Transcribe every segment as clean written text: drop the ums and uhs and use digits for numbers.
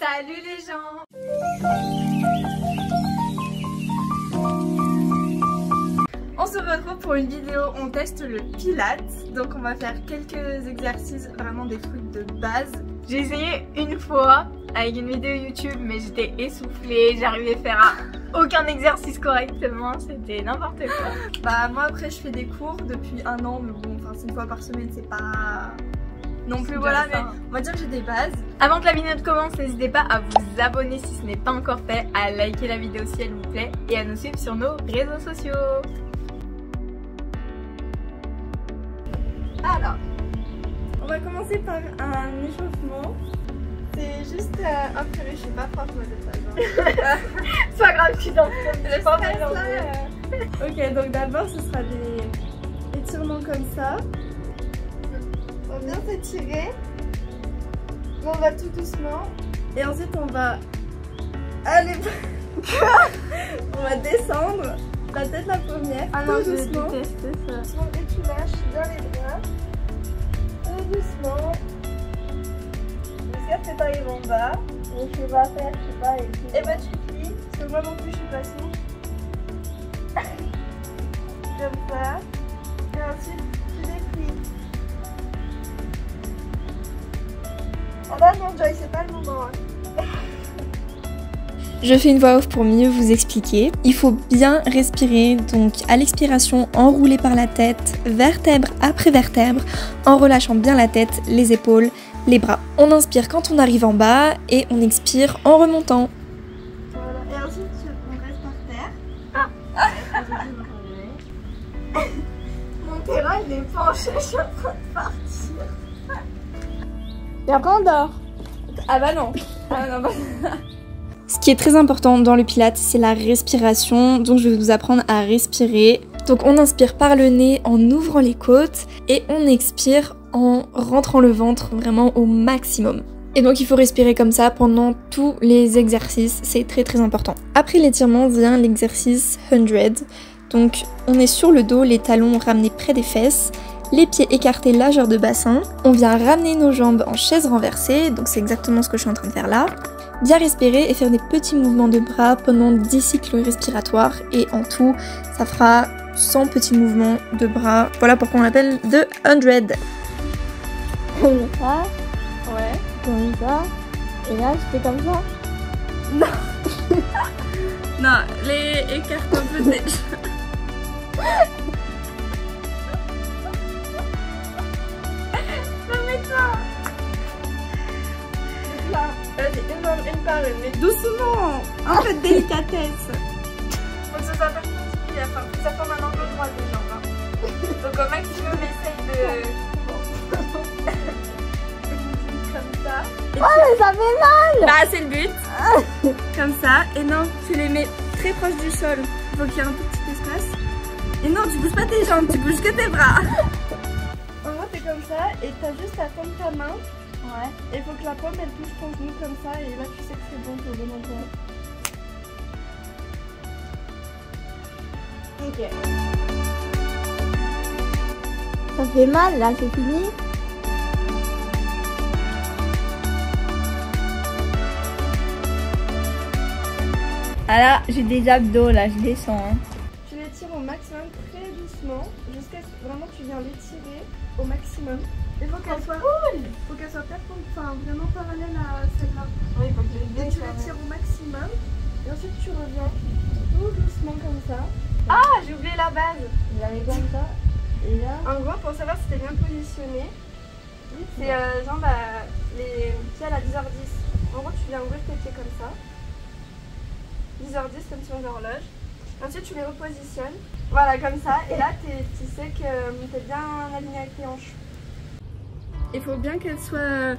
Salut les gens! On se retrouve pour une vidéo, on teste le Pilates. Donc on va faire quelques exercices, vraiment des trucs de base. J'ai essayé une fois avec une vidéo YouTube mais j'étais essoufflée, j'arrivais à faire aucun exercice correctement, c'était n'importe quoi. Bah moi après je fais des cours depuis 1 an mais bon, enfin c'est 1 fois par semaine, c'est pas... non plus voilà, mais on va dire que j'ai des bases. Avant que la vidéo commence, n'hésitez pas à vous abonner si ce n'est pas encore fait, à liker la vidéo si elle vous plaît et à nous suivre sur nos réseaux sociaux. Alors, on va commencer par un échauffement. C'est juste un purée, je suis pas forte moi de ça. C'est pas grave, je suis dans le pas Ok, donc d'abord ce sera des étirements comme ça. On va bien s'étirer. On va tout doucement. Et ensuite on va aller. On va descendre la tête la première. Ah tout non, doucement. je déteste ça. Et tu lâches bien les bras. Tout doucement. Jusqu'à ce que tu arrives en bas. Et tu vas faire, je sais pas, et ben tu plies. Parce que moi non plus je suis pas souple. Comme ça. Et ensuite tu déplies. Ah bah non Joy, c'est pas le moment. Je fais une voix off pour mieux vous expliquer. Il faut bien respirer, donc à l'expiration, enrouler par la tête, vertèbre après vertèbre, en relâchant bien la tête, les épaules, les bras. On inspire quand on arrive en bas et on expire en remontant. Voilà, et ensuite on reste par terre. Mon terrain il est penché, je suis en train de partir. Et après on dort. Ah bah non. Ah non, bah... Ce qui est très important dans le Pilates, c'est la respiration, donc je vais vous apprendre à respirer. Donc on inspire par le nez en ouvrant les côtes et on expire en rentrant le ventre vraiment au maximum. Et donc il faut respirer comme ça pendant tous les exercices, c'est très très important. Après l'étirement vient l'exercice 100. Donc on est sur le dos, les talons ramenés près des fesses, les pieds écartés largeur de bassin. On vient ramener nos jambes en chaise renversée, donc c'est exactement ce que je suis en train de faire là. Bien respirer et faire des petits mouvements de bras pendant 10 cycles respiratoires et en tout ça fera 100 petits mouvements de bras. Voilà pourquoi on l'appelle The 100. Comme ça. Ouais. Comme ça. Et là je fais comme ça. Non. Non, les écartes un peu des... Non mais ça. Là. Vas-y, une par une, mais doucement. Un peu de délicatesse. Faut que ce soit perpendiculaire, enfin, faut que ça forme un angle droit des jambes. Hein. Donc au maximum, essaye de... Comme ça. Et Oh mais ça fait mal. bah c'est le but. Comme ça. Et non, tu les mets très proches du sol. Il faut qu'il y ait un tout petit espace. Et non, tu bouges pas tes jambes, tu bouges que tes bras. En gros, t'es comme ça et t'as juste à tendre ta main. Ouais. Et il faut que la paume elle touche ton genou comme ça et là tu sais que c'est bon, c'est au bon endroit. Ok. Ça fait mal là, c'est fini. Ah là, j'ai des abdos là, je descends. Hein. Tu l'étires au maximum très doucement jusqu'à ce que vraiment tu viens l'étirer au maximum. Il faut qu'elle soit enfin, vraiment parallèle à celle-là. Oui, faut que je Et tu l'étires au maximum et ensuite tu reviens tout doucement comme ça. Ah, j'ai oublié la base. J'avais comme ça. Et là. En gros, pour savoir si t'es bien positionné, c'est jambes les pieds à la 10h10. En gros, tu viens ouvrir tes pieds comme ça. 10h10 comme sur une horloge. Ensuite, tu les repositionnes. Voilà, comme ça. Et là, tu sais que t'es bien aligné avec tes hanches. Il faut bien qu'elle soit...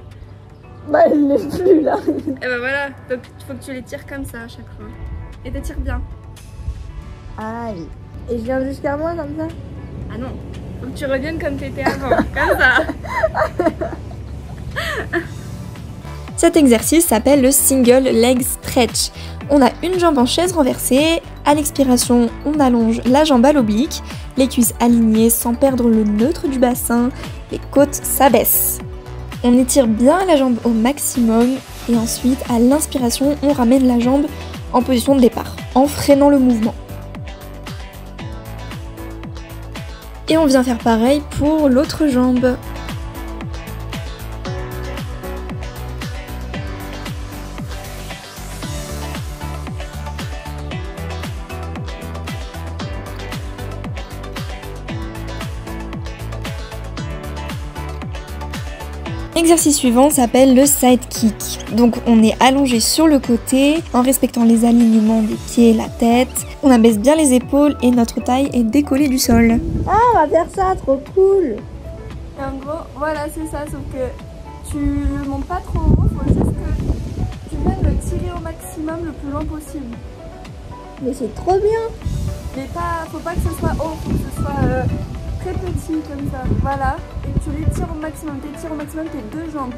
Bah, elle n'est plus là. Et ben voilà. Donc, il faut que tu les tires comme ça à chaque fois. Et t'étires bien. Aïe. Et je viens jusqu'à moi comme ça. Ah non. Faut que tu reviennes comme t'étais avant. Comme ça. Cet exercice s'appelle le Single Leg Stretch. On a une jambe en chaise renversée, à l'expiration on allonge la jambe à l'oblique, les cuisses alignées sans perdre le neutre du bassin, les côtes s'abaissent. On étire bien la jambe au maximum et ensuite à l'inspiration on ramène la jambe en position de départ en freinant le mouvement. Et on vient faire pareil pour l'autre jambe. L'exercice suivant s'appelle le side kick. Donc on est allongé sur le côté en respectant les alignements des pieds et la tête. On abaisse bien les épaules et notre taille est décollée du sol. Ah, on va faire ça, trop cool. Et en gros, voilà, c'est ça, sauf que tu le montes pas trop haut, faut juste que tu viennes le tirer au maximum le plus loin possible. Mais c'est trop bien. Mais faut pas que ce soit haut, faut que ce soit très petit comme ça. Voilà, et que tu les tires au maximum, t'étires au maximum tes deux jambes.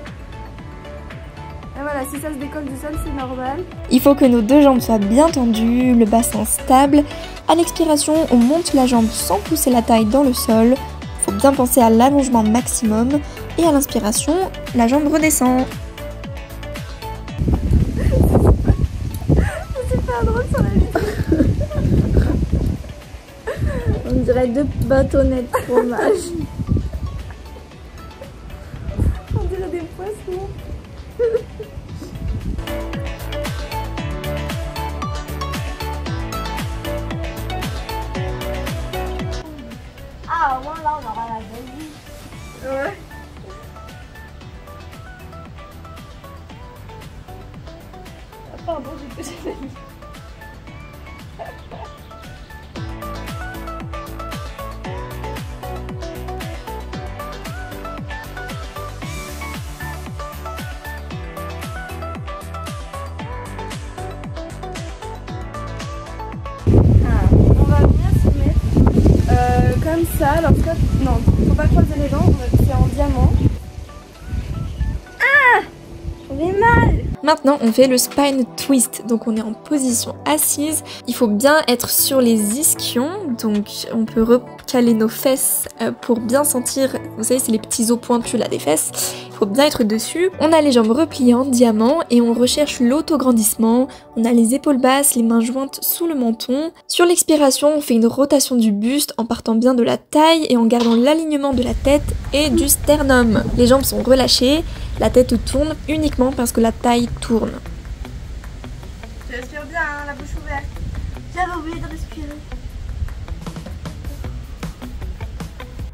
Et voilà, si ça se décolle du sol, c'est normal. Il faut que nos deux jambes soient bien tendues, le bassin stable. À l'expiration, on monte la jambe sans pousser la taille dans le sol. Il faut bien penser à l'allongement maximum. Et à l'inspiration, la jambe redescend. C'est super drôle sur la vidéo. On dirait deux bâtonnets de fromage. On dirait des poissons. Ah, au moins là, on aura la belle vue. Ouais. Ah, pardon, j'ai touché la vie. On va venir se mettre comme ça. Alors, non, faut pas croiser les dents, c'est en diamant. On est mal. Maintenant, on fait le spine twist. Donc on est en position assise. Il faut bien être sur les ischions. Donc on peut recaler nos fesses pour bien sentir. Vous savez, c'est les petits os pointus là des fesses. Il faut bien être dessus. On a les jambes repliées en diamant et on recherche l'autograndissement. On a les épaules basses, les mains jointes sous le menton. Sur l'expiration, on fait une rotation du buste en partant bien de la taille et en gardant l'alignement de la tête et du sternum. Les jambes sont relâchées. La tête tourne uniquement parce que la taille tourne. Tu respires bien, hein, la bouche ouverte. J'avais oublié de respirer.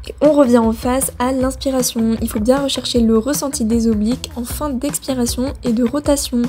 Et on revient en face à l'inspiration. Il faut bien rechercher le ressenti des obliques en fin d'expiration et de rotation.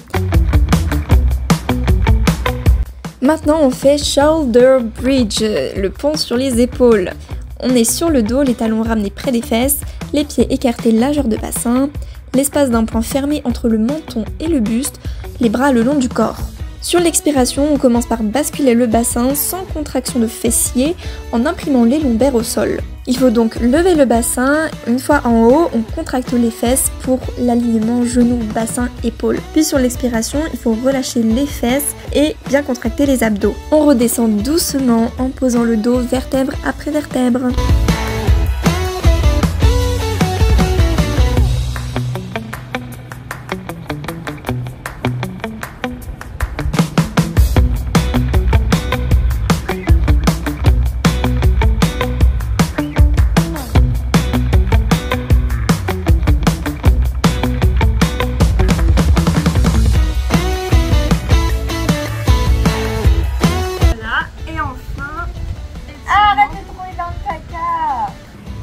Maintenant, on fait shoulder bridge, le pont sur les épaules. On est sur le dos, les talons ramenés près des fesses, les pieds écartés largeur de bassin, l'espace d'un point fermé entre le menton et le buste, les bras le long du corps. Sur l'expiration, on commence par basculer le bassin sans contraction de fessier en imprimant les lombaires au sol. Il faut donc lever le bassin. Une fois en haut, on contracte les fesses pour l'alignement genou, bassin, épaule. Puis sur l'expiration, il faut relâcher les fesses et bien contracter les abdos. On redescend doucement en posant le dos vertèbre après vertèbre.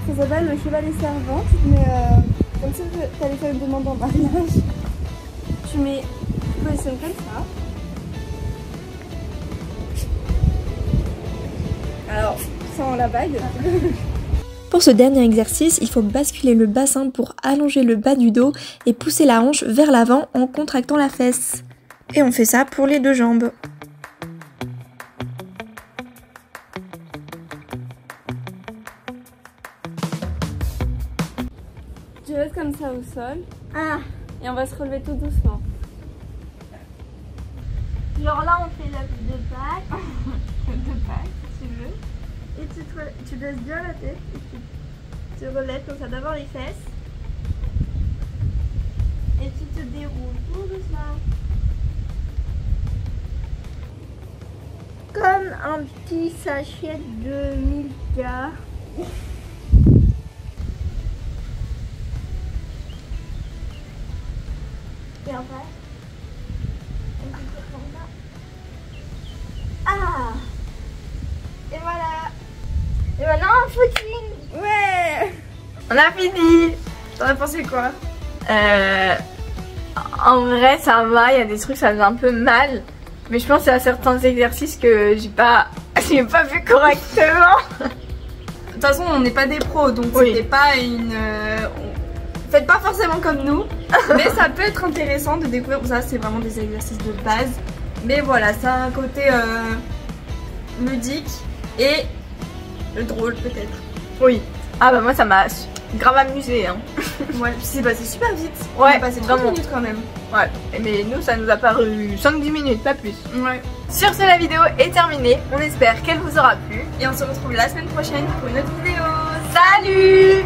Ça s'appelle le chevalier servant. Tu te mets comme si tu allais faire une demande en mariage. Tu positionnes comme ça. Alors, sans la bague. Pour ce dernier exercice, il faut basculer le bassin pour allonger le bas du dos et pousser la hanche vers l'avant en contractant la fesse. Et on fait ça pour les deux jambes. Tu restes comme ça au sol. Ah, Et on va se relever tout doucement. genre là on fait la de bac. De bague, si tu veux. Et tu baisses bien la tête. Et tu relèves comme ça. D'abord les fesses. Et tu te déroules tout doucement. Comme un petit sachet de Milka. Et après, on peut faire comme ça. Ah! Et voilà! Et maintenant, footing! Ouais. On a fini. T'en as pensé quoi? En vrai ça va, il y a des trucs ça faisait un peu mal. Mais je pense qu'il y a certains exercices que j'ai pas fait correctement. De toute façon, on n'est pas des pros, donc Oui. c'était pas une... Faites pas forcément comme nous, mais ça peut être intéressant de découvrir. Ça, c'est vraiment des exercices de base. Mais voilà, ça a un côté ludique et drôle peut-être. Oui. Ah bah moi ça m'a grave amusé hein. Ouais, puis c'est passé super vite. Ouais, on a passé 30 vraiment. minutes quand même. Ouais. Mais nous ça nous a paru 5-10 minutes, pas plus. Ouais. Sur ce, la vidéo est terminée. On espère qu'elle vous aura plu. Et on se retrouve la semaine prochaine pour une autre vidéo. Salut!